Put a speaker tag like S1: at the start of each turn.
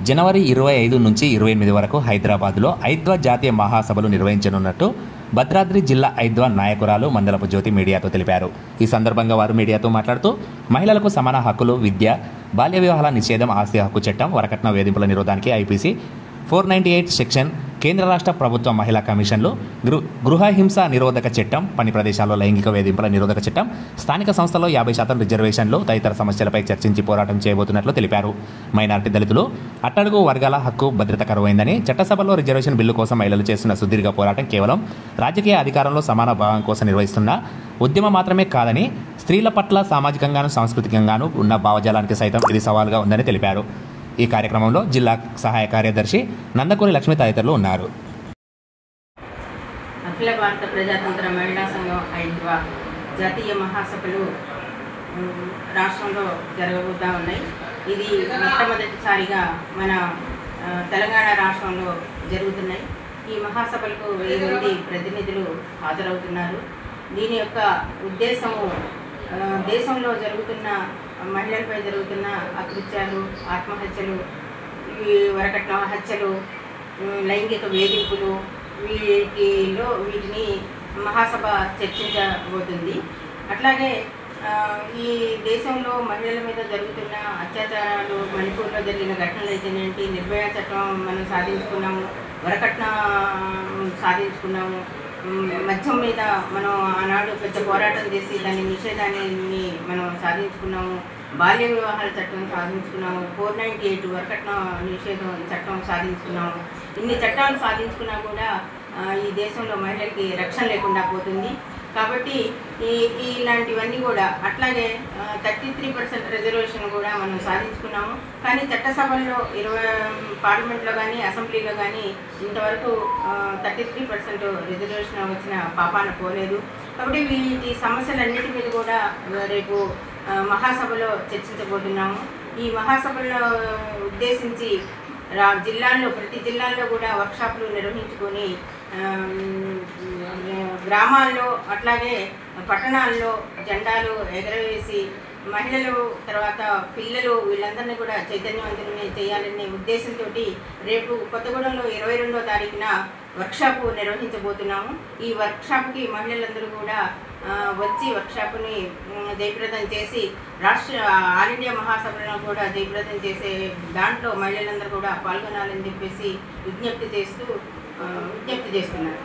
S1: జనవరి 25 నుంచి 28 వరకు హైదరాబాద్లో ఐద్వా జాతీయ మహాసభలు నిర్వహించనున్నట్టు భద్రాద్రి జిల్లా ఐద్వా నాయకురాలు మందలపు జ్యోతి మీడియాతో తెలిపారు. ఈ సందర్భంగా వారు మీడియాతో మాట్లాడుతూ మహిళలకు సమాన హక్కులు, విద్య, బాల్య వివాహాల నిషేధం, ఆస్తి హక్కు చట్టం, వరకట్న వేధింపుల నిరోధానికి ఐపీసీ 498 సెక్షన్, కేంద్ర రాష్ట్ర ప్రభుత్వ మహిళా కమిషన్లు, గృహహింస నిరోధక చట్టం, పని ప్రదేశాల్లో లైంగిక వేధింపుల నిరోధక చట్టం, స్థానిక సంస్థల్లో 50% రిజర్వేషన్లు తదితర సమస్యలపై చర్చించి పోరాటం చేయబోతున్నట్లు తెలిపారు. మైనారిటీ, దళితులు, అట్టడుగు వర్గాల హక్కు భద్రత కరువైందని, చట్టసభలో రిజర్వేషన్ బిల్లు కోసం మహిళలు చేస్తున్న సుదీర్ఘ పోరాటం కేవలం రాజకీయ అధికారంలో సమాన భాగం కోసం నిర్వహిస్తున్న ఉద్యమం మాత్రమే కాదని, స్త్రీల పట్ల సామాజికంగాను సాంస్కృతికంగాను ఉన్న భావజాలానికి సైతం ఇది సవాలుగా ఉందని తెలిపారు. ఈ కార్యక్రమంలో జిల్లా సహాయ కార్యదర్శి నందకూరి లక్ష్మి తదితరులు ఉన్నారు.
S2: అఖిల భారత ప్రజాతంత్ర మహిళా సంఘం ఐద్వా జాతీయ మహాసభలు రాష్ట్రంలో జరగబోతూ ఉన్నాయి. ఇది మొట్టమొదటిసారిగా మన తెలంగాణ రాష్ట్రంలో జరుగుతున్నాయి. ఈ మహాసభలకు 1000 మంది ప్రతినిధులు హాజరవుతున్నారు. దీని యొక్క ఉద్దేశము దేశంలో జరుగుతున్న మహిళలపై జరుగుతున్న అకృత్యాలు, ఆత్మహత్యలు, వరకట్న హత్యలు, లైంగిక వేధింపులు, వీటిని మహాసభ చర్చించబోతుంది. అట్లాగే ఈ దేశంలో మహిళల మీద జరుగుతున్న అత్యాచారాలు, మణిపూర్లో జరిగిన ఘటనలు అయితేనేంటి, నిర్భయ చట్టం మనం సాధించుకున్నాము, వరకట్న సాధించుకున్నాము, మద్యం మీద మనం ఆనాడు పెద్ద పోరాటం చేసి దాని నిషేధాన్ని మనం సాధించుకున్నాము, బాల్య వివాహాల చట్టం సాధించుకున్నాము, 498 వరకట్న నిషేధం చట్టం సాధించుకున్నాము. ఇన్ని చట్టాలు సాధించుకున్నా కూడా ఈ దేశంలో మహిళలకి రక్షణ లేకుండా పోతుంది. కాబట్టి ఇలాంటివన్నీ కూడా అట్లాగే 33% రిజర్వేషన్ కూడా మనం సాధించుకున్నాము. కానీ చట్టసభల్లో పార్లమెంట్లో కానీ అసెంబ్లీలో కానీ ఇంతవరకు 33% రిజర్వేషన్ వచ్చిన పాపాన పోలేదు. కాబట్టి ఈ సమస్యలన్నిటి మీద కూడా రేపు మహాసభలో చర్చించబోతున్నాము. ఈ మహాసభలో ఉద్దేశించి జిల్లాల్లో ప్రతి జిల్లాల్లో కూడా వర్క్షాపులు నిర్వహించుకొని గ్రామాల్లో అట్లాగే పట్టణాల్లో జెండాలు ఎగరవేసి మహిళలు, తర్వాత పిల్లలు, వీళ్ళందరినీ కూడా చైతన్యవంతులని చేయాలనే ఉద్దేశంతో రేపు కొత్తగూడెంలో 22వ తారీఖున వర్క్షాపు నిర్వహించబోతున్నాము. ఈ వర్క్షాప్కి మహిళలందరూ కూడా వచ్చి వర్క్షాప్ని జయప్రదం చేసి ఆల్ ఇండియా మహాసభలను కూడా జయప్రదం చేసే దాంట్లో మహిళలందరూ కూడా పాల్గొనాలని చెప్పేసి విజ్ఞప్తి చేస్తున్నారు.